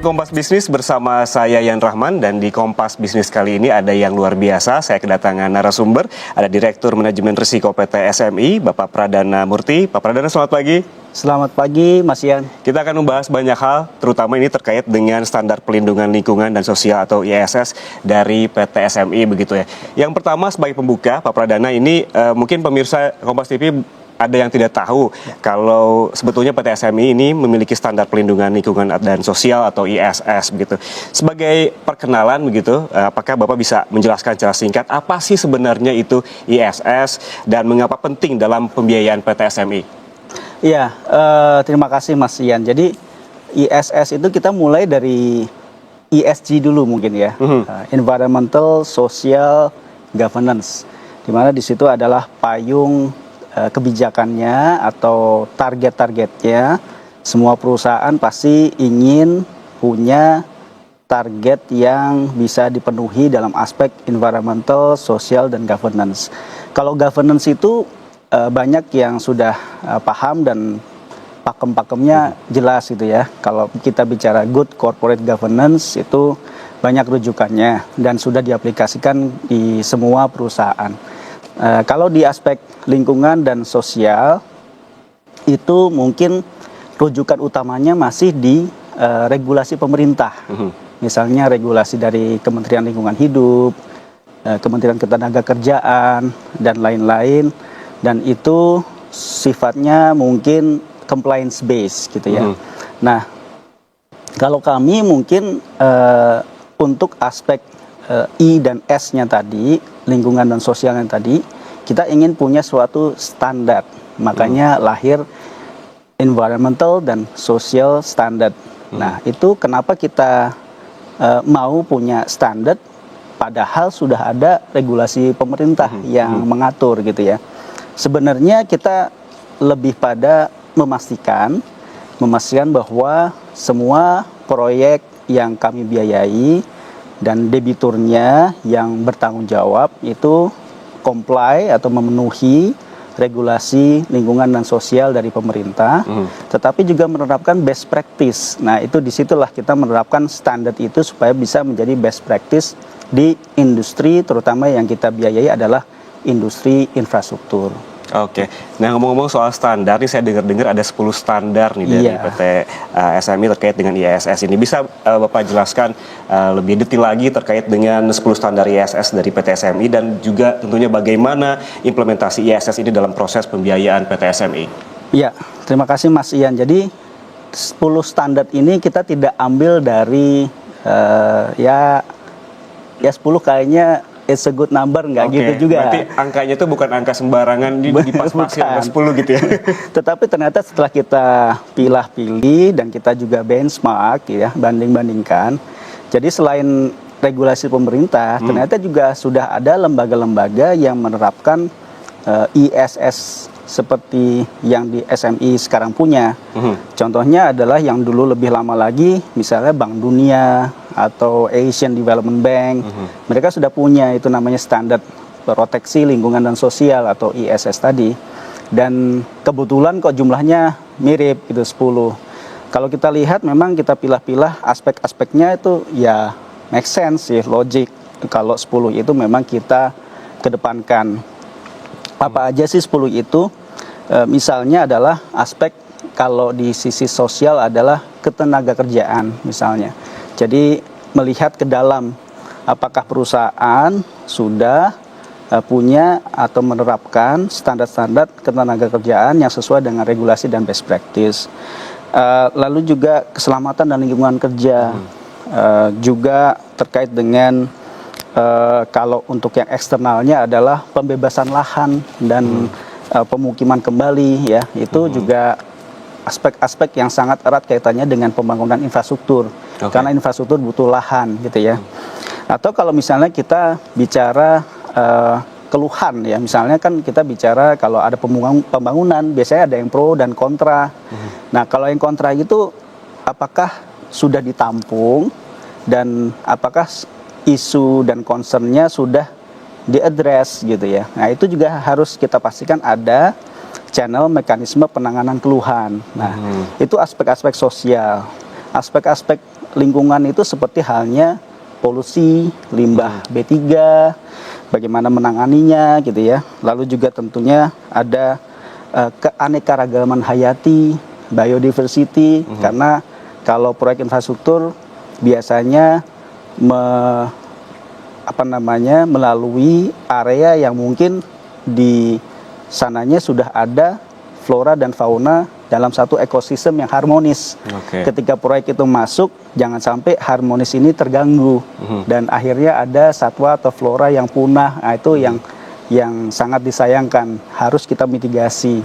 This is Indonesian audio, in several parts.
Kompas Bisnis bersama saya Yan Rahman, dan di Kompas Bisnis kali ini ada yang luar biasa. Saya kedatangan narasumber, ada Direktur Manajemen Risiko PT SMI, Bapak Pradana Murti. Pak Pradana, selamat pagi. Selamat pagi, Mas Yan. Kita akan membahas banyak hal, terutama ini terkait dengan standar pelindungan lingkungan dan sosial atau ISS dari PT SMI begitu ya. Yang pertama sebagai pembuka, Pak Pradana, ini mungkin pemirsa Kompas TV ada yang tidak tahu kalau sebetulnya PT SMI ini memiliki standar pelindungan lingkungan dan sosial atau ISS begitu. Sebagai perkenalan begitu, apakah Bapak bisa menjelaskan secara singkat apa sih sebenarnya itu ISS dan mengapa penting dalam pembiayaan PT SMI? Iya, terima kasih Mas Yan. Jadi ISS itu kita mulai dari ESG dulu mungkin ya, Environmental Social Governance, di mana di situ adalah payung kebijakannya atau target-targetnya. Semua perusahaan pasti ingin punya target yang bisa dipenuhi dalam aspek environmental, social, dan governance. Kalau governance itu banyak yang sudah paham dan pakem-pakemnya jelas gitu ya. Kalau kita bicara good corporate governance itu banyak rujukannya dan sudah diaplikasikan di semua perusahaan. Kalau di aspek lingkungan dan sosial itu mungkin rujukan utamanya masih di regulasi pemerintah. Misalnya regulasi dari Kementerian Lingkungan Hidup, Kementerian Ketenagakerjaan, dan lain-lain. Dan itu sifatnya mungkin compliance based gitu ya. Nah, kalau kami mungkin untuk aspek I dan S-nya tadi, lingkungan dan sosialnya tadi, kita ingin punya suatu standar. Makanya lahir environmental dan social standard. Nah, itu kenapa kita mau punya standar, padahal sudah ada regulasi pemerintah yang mengatur gitu ya. Sebenarnya kita lebih pada memastikan bahwa semua proyek yang kami biayai dan debiturnya yang bertanggung jawab itu comply atau memenuhi regulasi lingkungan dan sosial dari pemerintah, tetapi juga menerapkan best practice. Nah, itu disitulah kita menerapkan standar itu supaya bisa menjadi best practice di industri, terutama yang kita biayai adalah industri infrastruktur. Oke, nah ngomong-ngomong soal standar, nih saya dengar-dengar ada 10 standar nih dari PT SMI terkait dengan ISS ini. Bisa Bapak jelaskan lebih detail lagi terkait dengan 10 standar ISS dari PT SMI dan juga tentunya bagaimana implementasi ISS ini dalam proses pembiayaan PT SMI? Iya, terima kasih Mas Ian. Jadi 10 standar ini kita tidak ambil dari ya 10 kayaknya it's a good number, nggak gitu juga. Berarti angkanya itu bukan angka sembarangan dipas-pasin angka 10 gitu ya. Tetapi ternyata setelah kita pilih dan kita juga benchmark ya, banding-bandingkan. Jadi selain regulasi pemerintah, ternyata juga sudah ada lembaga-lembaga yang menerapkan ISS seperti yang di SMI sekarang punya. Contohnya adalah yang dulu lebih lama lagi, misalnya Bank Dunia atau Asian Development Bank. Mereka sudah punya itu namanya standar proteksi lingkungan dan sosial atau ISS tadi. Dan kebetulan kok jumlahnya mirip itu 10. Kalau kita lihat memang kita pilah-pilah aspek-aspeknya itu ya make sense sih, logik. Kalau 10 itu memang kita kedepankan. Apa aja sih 10 itu? Misalnya adalah aspek kalau di sisi sosial adalah ketenagakerjaan misalnya. Jadi melihat ke dalam apakah perusahaan sudah punya atau menerapkan standar-standar ketenagakerjaan yang sesuai dengan regulasi dan best practice. Lalu juga keselamatan dan lingkungan kerja, juga terkait dengan kalau untuk yang eksternalnya adalah pembebasan lahan dan pemukiman kembali ya, itu juga aspek-aspek yang sangat erat kaitannya dengan pembangunan infrastruktur. Karena infrastruktur butuh lahan gitu ya. Atau kalau misalnya kita bicara keluhan ya, misalnya kan kita bicara kalau ada pembangunan biasanya ada yang pro dan kontra. Nah, kalau yang kontra itu apakah sudah ditampung dan apakah isu dan concernnya sudah diadres gitu ya. Nah, itu juga harus kita pastikan ada channel mekanisme penanganan keluhan. Nah, itu aspek-aspek sosial. Aspek-aspek lingkungan itu seperti halnya polusi, limbah B3, bagaimana menanganinya gitu ya. Lalu juga tentunya ada keanekaragaman hayati, biodiversity, karena kalau proyek infrastruktur biasanya melalui area yang mungkin di sananya sudah ada flora dan fauna dalam satu ekosistem yang harmonis. Ketika proyek itu masuk, jangan sampai harmonis ini terganggu dan akhirnya ada satwa atau flora yang punah. Nah, itu yang sangat disayangkan, harus kita mitigasi.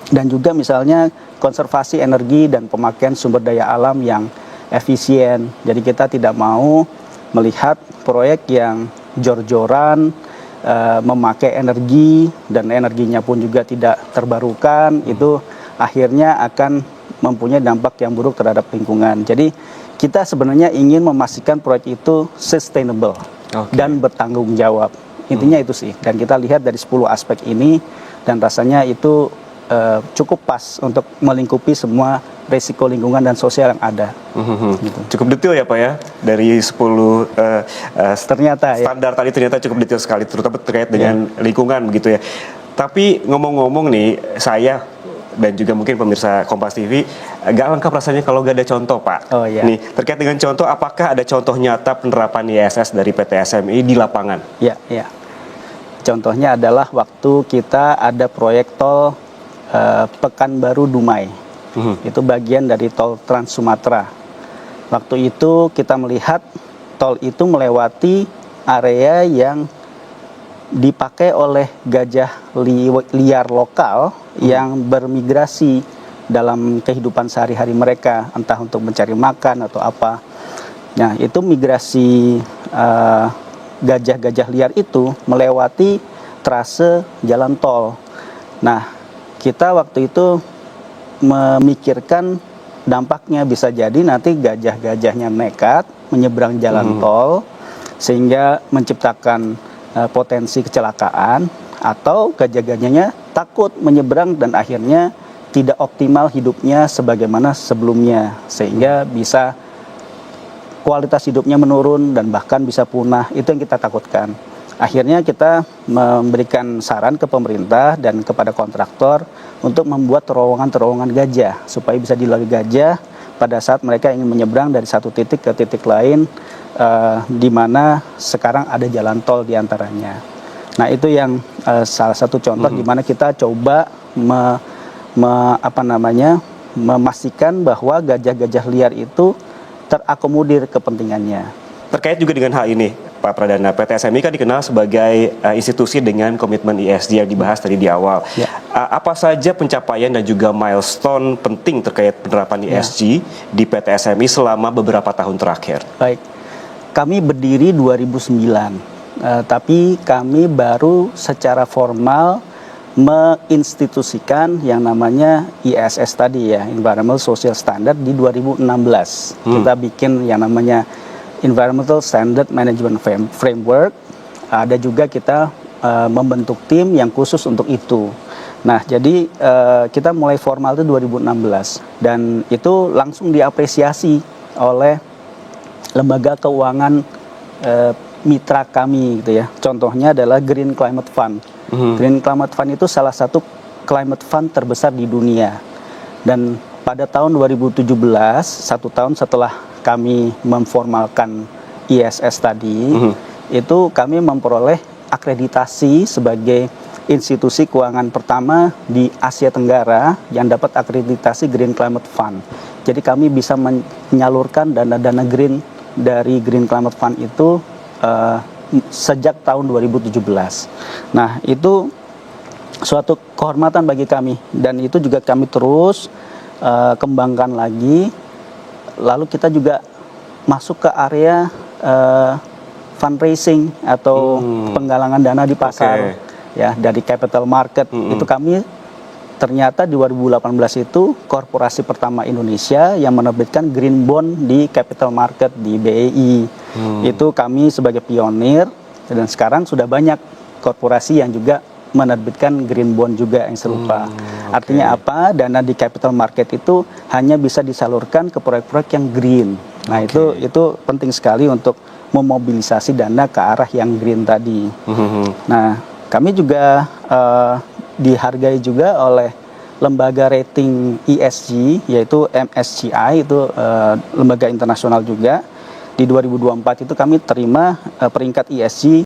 Dan juga misalnya konservasi energi dan pemakaian sumber daya alam yang efisien. Jadi kita tidak mau melihat proyek yang jor-joran, memakai energi dan energinya pun juga tidak terbarukan, itu akhirnya akan mempunyai dampak yang buruk terhadap lingkungan. Jadi kita sebenarnya ingin memastikan proyek itu sustainable dan bertanggung jawab. Intinya itu sih. Dan kita lihat dari 10 aspek ini dan rasanya itu cukup pas untuk melingkupi semua risiko lingkungan dan sosial yang ada. Gitu. Cukup detail ya Pak ya, dari 10 ternyata standar tadi ternyata cukup detail sekali, terutama terkait dengan lingkungan begitu ya. Tapi ngomong-ngomong nih, saya dan juga mungkin pemirsa Kompas TV gak lengkap rasanya kalau gak ada contoh Pak. Nih, terkait dengan contoh, apakah ada contoh nyata penerapan ISS dari PT SMI di lapangan? Ya. Contohnya adalah waktu kita ada proyek tol Pekanbaru Dumai. Itu bagian dari tol Trans Sumatera. Waktu itu kita melihat tol itu melewati area yang dipakai oleh gajah liar lokal yang bermigrasi dalam kehidupan sehari-hari mereka, entah untuk mencari makan atau apa. Nah, itu migrasi gajah-gajah liar itu melewati trase jalan tol. Nah, kita waktu itu memikirkan dampaknya, bisa jadi nanti gajah-gajahnya nekat menyeberang jalan tol sehingga menciptakan potensi kecelakaan, atau gajah-gajahnya takut menyeberang dan akhirnya tidak optimal hidupnya sebagaimana sebelumnya, sehingga bisa kualitas hidupnya menurun dan bahkan bisa punah. Itu yang kita takutkan. Akhirnya kita memberikan saran ke pemerintah dan kepada kontraktor untuk membuat terowongan-terowongan gajah supaya bisa dilalui gajah pada saat mereka ingin menyeberang dari satu titik ke titik lain, di mana sekarang ada jalan tol di antaranya. Nah, itu yang salah satu contoh di mana kita coba memastikan bahwa gajah-gajah liar itu terakomodir kepentingannya. Terkait juga dengan hal ini, Pak Pradana, PT SMI kan dikenal sebagai institusi dengan komitmen ESG yang dibahas tadi di awal. Apa saja pencapaian dan juga milestone penting terkait penerapan ESG di PT SMI selama beberapa tahun terakhir? Baik, kami berdiri 2009, tapi kami baru secara formal menginstitusikan yang namanya ISS tadi ya, Environmental Social Standard, di 2016. Kita bikin yang namanya Environmental Standard Management Framework. Ada juga kita membentuk tim yang khusus untuk itu. Nah, jadi kita mulai formal itu 2016 dan itu langsung diapresiasi oleh lembaga keuangan mitra kami gitu ya. Contohnya adalah Green Climate Fund. Green Climate Fund itu salah satu climate fund terbesar di dunia. Dan pada tahun 2017, 1 tahun setelah kami memformalkan ISS tadi, itu kami memperoleh akreditasi sebagai institusi keuangan pertama di Asia Tenggara yang dapat akreditasi Green Climate Fund. Jadi kami bisa menyalurkan dana-dana green dari Green Climate Fund itu sejak tahun 2017. Nah, itu suatu kehormatan bagi kami dan itu juga kami terus kembangkan lagi. Lalu kita juga masuk ke area fundraising atau penggalangan dana di pasar, ya, dari capital market. Itu kami ternyata di 2018 itu korporasi pertama Indonesia yang menerbitkan green bond di capital market di BEI. Itu kami sebagai pionir dan sekarang sudah banyak korporasi yang juga menerbitkan green bond juga yang serupa. Artinya apa? Dana di capital market itu hanya bisa disalurkan ke proyek-proyek yang green. Nah, itu penting sekali untuk memobilisasi dana ke arah yang green tadi. Nah, kami juga dihargai juga oleh lembaga rating ESG, yaitu MSCI, itu lembaga internasional juga. Di 2024 itu kami terima peringkat ESG